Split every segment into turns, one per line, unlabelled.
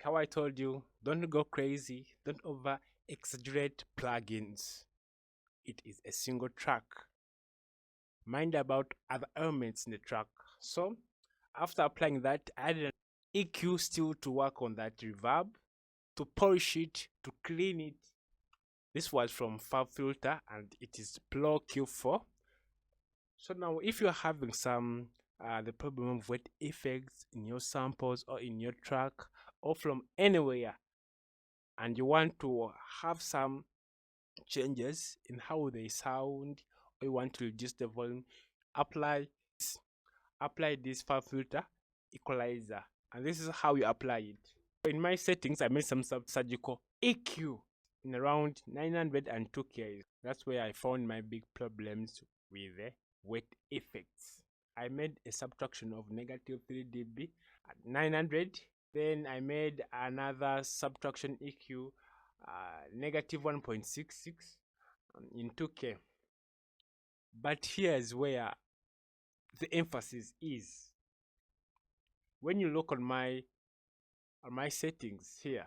like how I told you, don't go crazy, don't over exaggerate plugins. It is a single track. Mind about other elements in the track. So after applying that, I added an EQ still to work on that reverb, to polish it, to clean it. This was from Fab Filter and it is ABLETON. So now if you're having some the problem of wet effects in your samples or in your track or from anywhere, and you want to have some changes in how they sound, or you want to reduce the volume, apply this Fab Filter equalizer, and this is how you apply it. In my settings, I made some surgical EQ in around 902K. That's where I found my big problems with the wet effects. I made a subtraction of negative 3 dB at 900. Then I made another subtraction EQ negative 1.66 in 2K. But here's where the emphasis is. When you look on my settings here,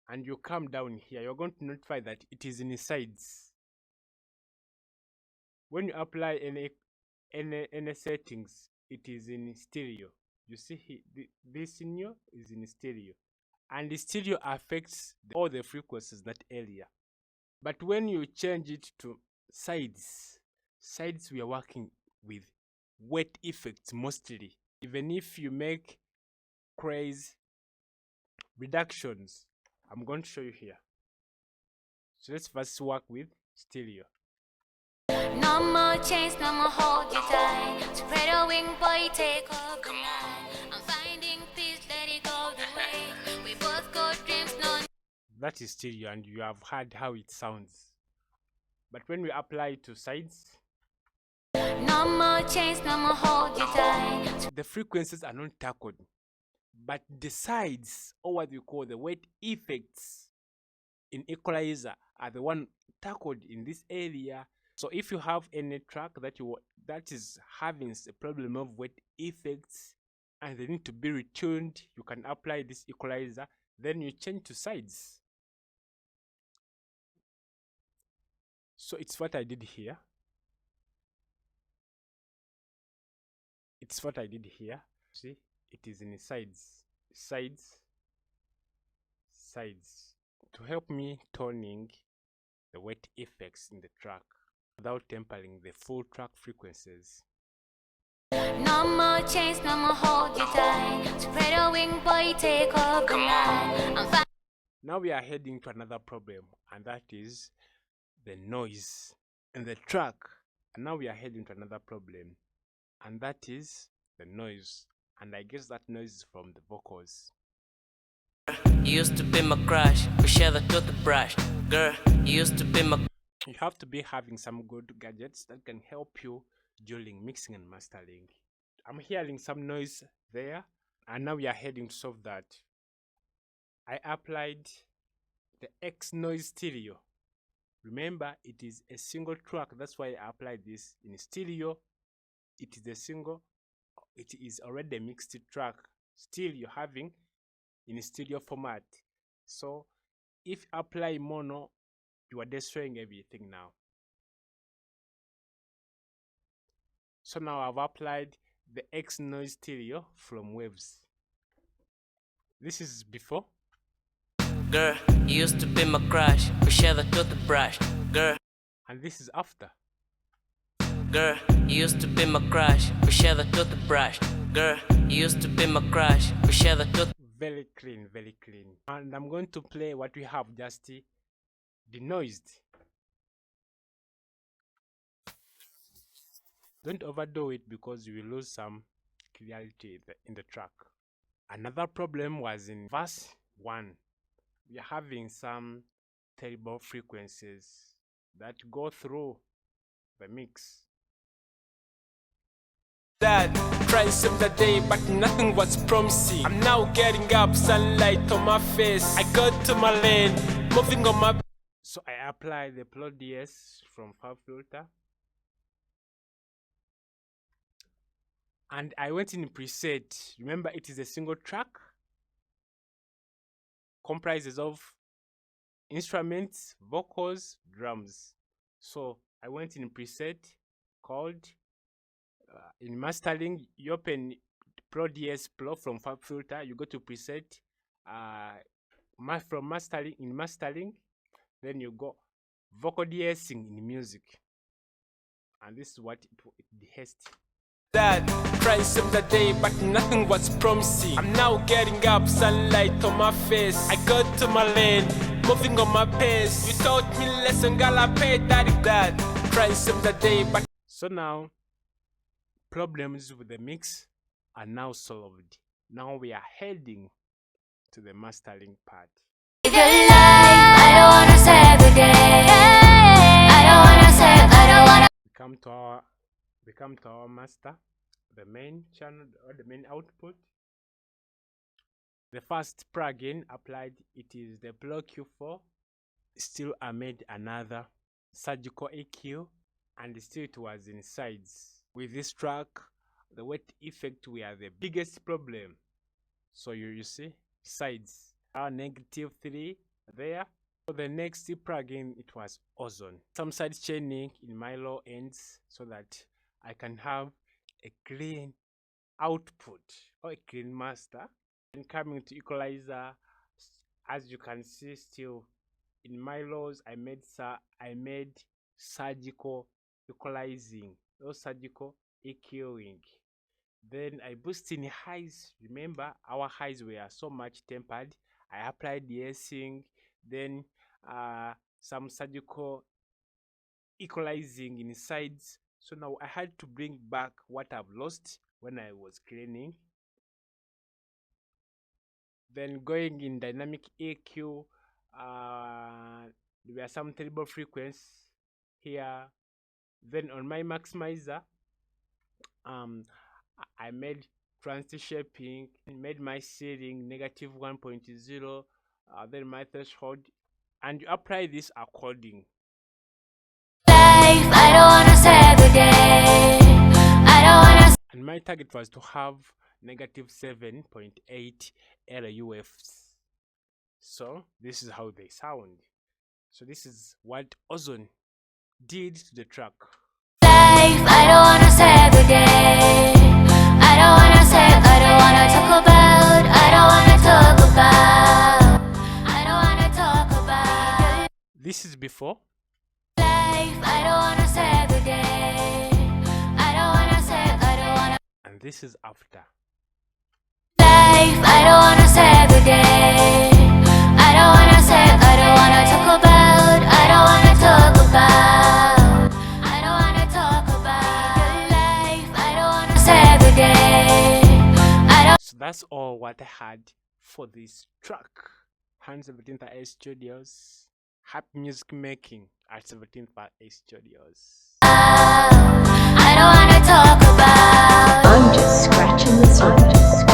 and you come down here, you're going to notify that it is in sides. When you apply any settings, it is in stereo. You see here, this signal is in stereo, and the stereo affects all the frequencies that area. But when you change it to sides, we are working with wet effects mostly. Even if you make crazy reductions, I'm going to show you here. So let's first work with stereo.
No more chains, no more hold you tight. Spread your wing, boy, take off the line. I'm finding peace, let it go the way. We both got dreams, no.
That is stereo, and you have heard how it sounds. But when we apply it to sides,
No more chains, no more hold you tight.
the frequencies are not tackled, but the sides, or what we call the wet effects in equalizer, are the one tackled in this area. So if you have any track that is having a problem of wet effects and they need to be retuned, you can apply this equalizer, then you change to sides. So it's what I did here. See, it is in sides to help me toning the wet effects in the track without tempering the full track frequencies.
No more chains, no more hold you tight. Spread your wing, boy, take off the line.
Now we are heading to another problem, and that is the noise in the track. And now we are heading to another problem, and that is the noise. And I guess that noise is from the vocals.
You used to be my crush, we share the toothbrush. Girl, you used to be my...
You have to be having some good gadgets that can help you during mixing and mastering. I'm hearing some noise there, and now we are heading to solve that. I applied the X noise stereo. Remember, it is a single track, that's why I applied this in stereo. It is a single, it is already a mixed track, still you're having in stereo format. So if apply mono, you are destroying everything now. So now I've applied the X noise stereo from Waves. This is before.
Girl, you used to be my crush, we share the toothbrush. Girl,
And this is after.
girl, you used to be my crush, we share the toothbrush. Girl, you used to be my crush, we share the toothbrush.
Very clean, very clean. And I'm going to play what we have just denoised. Don't overdo it because you will lose some clarity in the track. Another problem was in verse 1. We are having some terrible frequencies that go through the mix.
Dad, trying to save the day, but nothing was promising. I'm now getting up, sunlight on my face. I got to my lane, moving on my...
So I apply the ABLETON from Fab Filter. And I went in preset. Remember, it is a single track. comprises of instruments, vocals, drums. So I went in preset called in mastering. You open Pro DS Pro from Fab Filter, you go to preset from mastering, then you go vocal de-essing in music, and this is what it de-essed.
That tried some the day, but nothing was promising. I'm now getting up, sunlight on my face. I got to my lane, moving on my pace. You taught me lesson, girl, I paid that. Tried some the day, but
so now problems with the mix are now solved. Now we are heading to the mastering part.
Live your life, I don't wanna save the day. I don't wanna save, I don't wanna.
We come to our master, the main channel or the main output. The first plugin applied, it is the Pro EQ4. Still I made another surgical EQ, and still it was in sides. With this track, the weight effect were the biggest problem. So you see sides are -3 there. For the next plugin, it was Ozone. Some side chaining in my low ends so that I can have a clean output or a clean master. And coming to equalizer, as you can see, still in my lows I made surgical equalizing or surgical EQing. Then I boost in highs. Remember, our highs were so much tempered. I applied de-essing, then some surgical equalizing in sides. So now I had to bring back what I've lost when I was cleaning. Then going in dynamic EQ, there were some terrible frequencies here. Then on my maximizer, I made transition shaping, made my setting -1.0, then my threshold, and you apply this according.
Life, I don't wanna save the day. I don't wanna.
And my target was to have -7.8 LUFs. So this is how they sound. So this is what Ozone did to the track.
Life, I don't wanna save the day. I don't wanna save, I don't wanna talk about, I don't wanna talk about, I don't wanna talk about.
This is before.
Life, I don't wanna save the day. I don't wanna save, I don't wanna.
And this is after.
Life, I don't wanna save the day. I don't wanna save, I don't wanna talk about, I don't wanna talk about, I don't wanna talk about. Life, I don't wanna save the day. I don't.
So that's all what I had for this track. 117th A Studios. Happy music making at 17th A Studios.
I don't wanna talk about.
I'm just scratching the surface.